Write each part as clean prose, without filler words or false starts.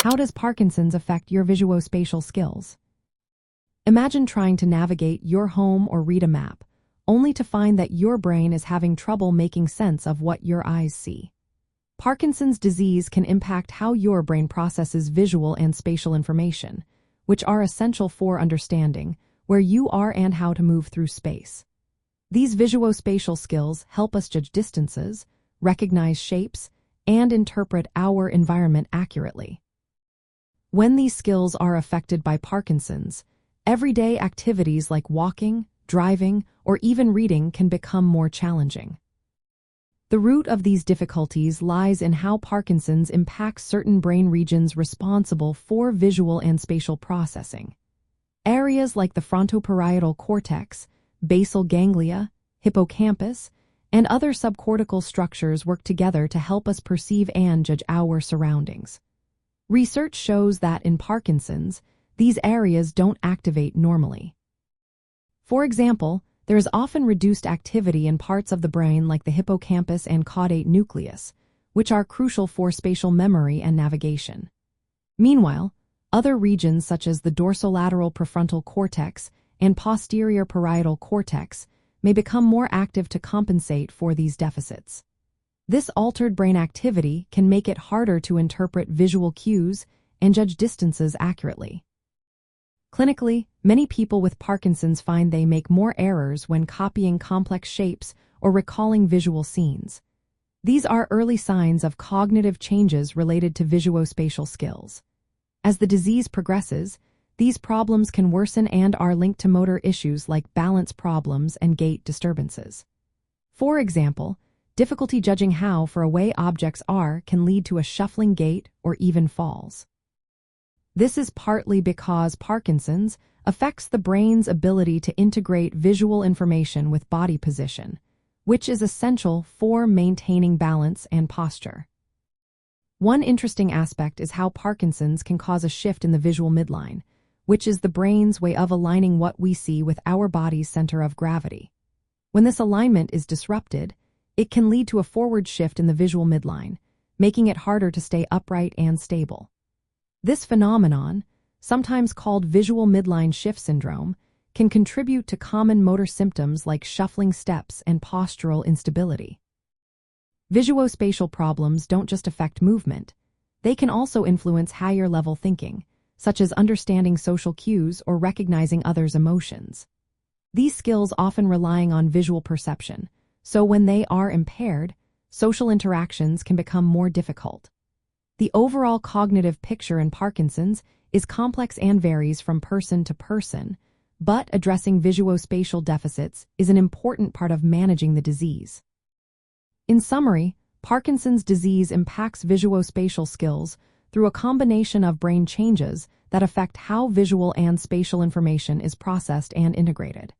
How does Parkinson's affect your visuospatial skills? Imagine trying to navigate your home or read a map, only to find that your brain is having trouble making sense of what your eyes see. Parkinson's disease can impact how your brain processes visual and spatial information, which are essential for understanding where you are and how to move through space. These visuospatial skills help us judge distances, recognize shapes, and interpret our environment accurately. When these skills are affected by Parkinson's, everyday activities like walking, driving, or even reading can become more challenging. The root of these difficulties lies in how Parkinson's impacts certain brain regions responsible for visual and spatial processing. Areas like the frontoparietal cortex, basal ganglia, hippocampus, and other subcortical structures work together to help us perceive and judge our surroundings. Research shows that in Parkinson's, these areas don't activate normally. For example, there is often reduced activity in parts of the brain like the hippocampus and caudate nucleus, which are crucial for spatial memory and navigation. Meanwhile, other regions such as the dorsolateral prefrontal cortex and posterior parietal cortex may become more active to compensate for these deficits. This altered brain activity can make it harder to interpret visual cues and judge distances accurately. Clinically, many people with Parkinson's find they make more errors when copying complex shapes or recalling visual scenes. These are early signs of cognitive changes related to visuospatial skills. As the disease progresses, these problems can worsen and are linked to motor issues like balance problems and gait disturbances. For example, difficulty judging how far away objects are can lead to a shuffling gait or even falls. This is partly because Parkinson's affects the brain's ability to integrate visual information with body position, which is essential for maintaining balance and posture. One interesting aspect is how Parkinson's can cause a shift in the visual midline, which is the brain's way of aligning what we see with our body's center of gravity. When this alignment is disrupted, it can lead to a forward shift in the visual midline, making it harder to stay upright and stable. This phenomenon, sometimes called visual midline shift syndrome, can contribute to common motor symptoms like shuffling steps and postural instability. Visuospatial problems don't just affect movement, they can also influence higher-level thinking, such as understanding social cues or recognizing others' emotions. These skills often rely on visual perception, so when they are impaired, social interactions can become more difficult. The overall cognitive picture in Parkinson's is complex and varies from person to person, but addressing visuospatial deficits is an important part of managing the disease. In summary, Parkinson's disease impacts visuospatial skills through a combination of brain changes that affect how visual and spatial information is processed and integrated.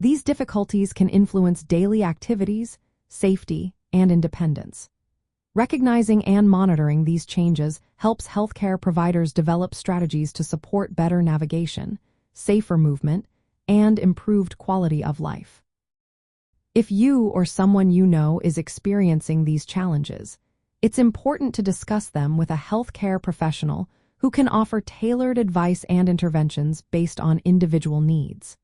These difficulties can influence daily activities, safety, and independence. Recognizing and monitoring these changes helps healthcare providers develop strategies to support better navigation, safer movement, and improved quality of life. If you or someone you know is experiencing these challenges, it's important to discuss them with a healthcare professional who can offer tailored advice and interventions based on individual needs.